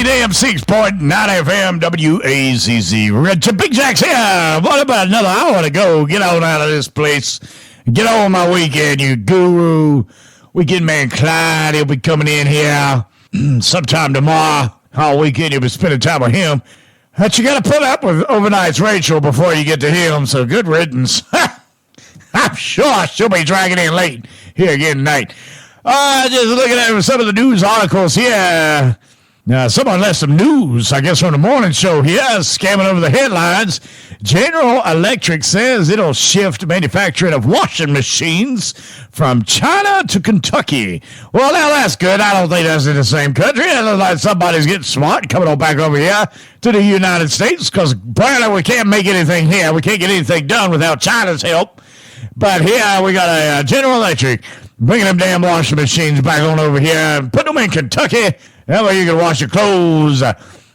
96.9 FM WAZZ. Big Jax here. What about another hour to go? Get on out of this place. Get on my weekend, you guru. Weekend man Clyde, he'll be coming in here sometime tomorrow. All weekend you'll be spending time with him. But you got to put up with overnight's Rachel before you get to him, so good riddance. I'm sure she'll be dragging in late here again tonight. Just looking at some of the news articles here. Someone left some news, I guess, from the morning show here, scamming over the headlines. General Electric says it'll shift manufacturing of washing machines from China to Kentucky. Well, now that's good. I don't think that's in the same country. It looks like somebody's getting smart coming on back over here to the United States, because apparently we can't make anything here. We can't get anything done without China's help. But here we got a General Electric bringing them damn washing machines back on over here and put them in Kentucky. That way you can wash your clothes.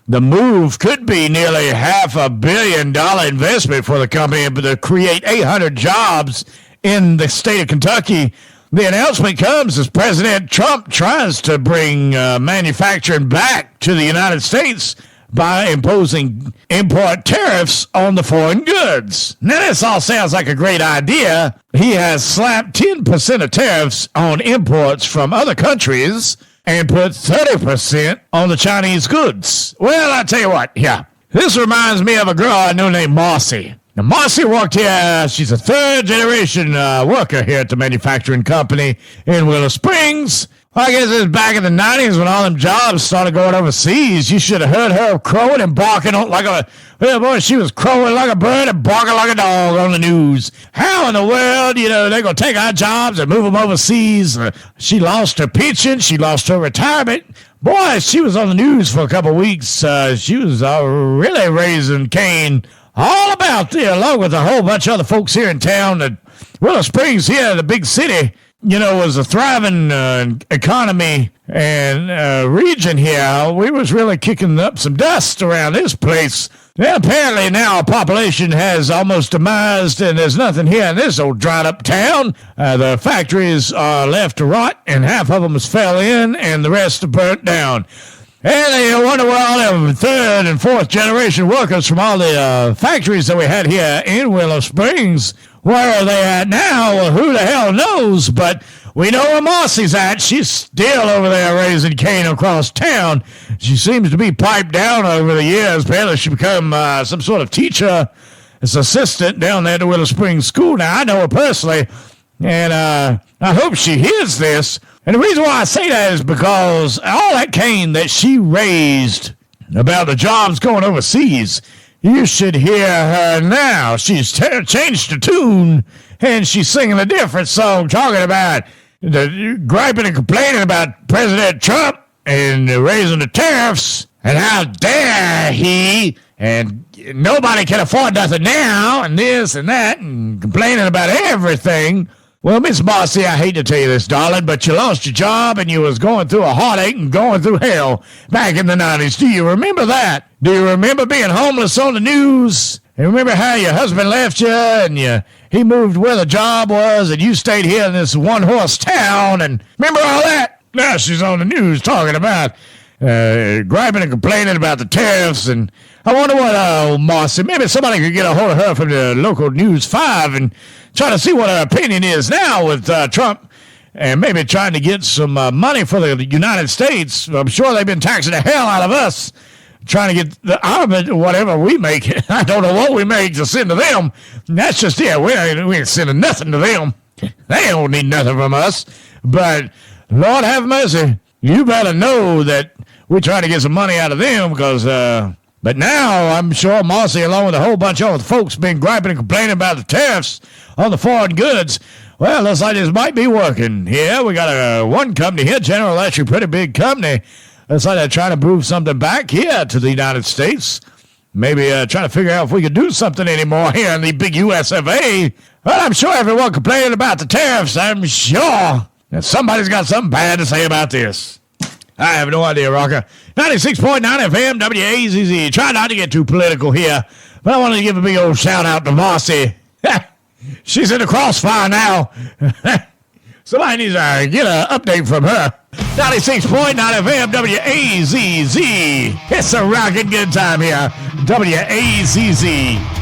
The move could be nearly $500 million investment for the company to create 800 jobs in the state of Kentucky. The announcement comes as President Trump tries to bring manufacturing back to the United States by imposing import tariffs on the foreign goods. Now, this all sounds like a great idea. He has slapped 10% of tariffs on imports from other countries and put 30% on the Chinese goods. Well, I tell you what, yeah. This reminds me of a girl I know named Marcy. Now, Marcy worked here. She's a third-generation worker here at the manufacturing company in Willow Springs. I guess it was back in the 90s when all them jobs started going overseas. You should have heard her crowing and barking like a... Well, boy, she was crowing like a bird and barking like a dog on the news. How in the world, they're going to take our jobs and move them overseas? She lost her pension. She lost her retirement. Boy, she was on the news for a couple of weeks. She was really raising Cain all about there, along with a whole bunch of other folks here in town. Willow Springs here, the big city, was a thriving economy and region here. We was really kicking up some dust around this place. Well, apparently now our population has almost demised, and there's nothing here in this old dried-up town. The factories are left to rot, and half of them has fell in, and the rest are burnt down. And they wonder where all them third and fourth generation workers from all the factories that we had here in Willow Springs, where are they at now? Well, who the hell knows? But we know where Marcy's at. She's still over there raising Cain across town. She seems to be piped down over the years. Apparently she become some sort of teacher, as assistant down there at the Willow Springs School. Now, I know her personally, and I hope she hears this. And the reason why I say that is because all that Cain that she raised about the jobs going overseas, you should hear her now. She's changed the tune, and she's singing a different song, talking about griping and complaining about President Trump and raising the tariffs, and how dare he, and nobody can afford nothing now, and this and that, and complaining about everything. Well, Miss Marcy, I hate to tell you this, darling, but you lost your job and you was going through a heartache and going through hell back in the 90s. Do you remember that? Do you remember being homeless on the news? And remember how your husband left you and he moved where the job was and you stayed here in this one-horse town? And remember all that? Now she's on the news talking about griping and complaining about the tariffs. And I wonder what Marcy, maybe somebody could get a hold of her from the local News 5 and try to see what her opinion is now with Trump, and maybe trying to get some money for the United States. I'm sure they've been taxing the hell out of us, trying to get out of it, whatever we make. I don't know what we make to send to them. That's just it. We ain't sending nothing to them. They don't need nothing from us. But Lord have mercy, you better know that we're trying to get some money out of them, because but now I'm sure Marcy, along with a whole bunch of other folks, been griping and complaining about the tariffs on the foreign goods. Well, looks like this might be working. Here we got one company here, General Electric, pretty big company. Looks like they're trying to move something back here to the United States. Maybe trying to figure out if we could do something anymore here in the big US of A. Well, I'm sure everyone complaining about the tariffs. I'm sure that somebody's got something bad to say about this. I have no idea, Rocker. 96.9 FM, WAZZ. Try not to get too political here, but I wanted to give a big old shout-out to Marcy. She's in the crossfire now. Somebody needs to get an update from her. 96.9 FM, WAZZ. It's a rockin' good time here. WAZZ.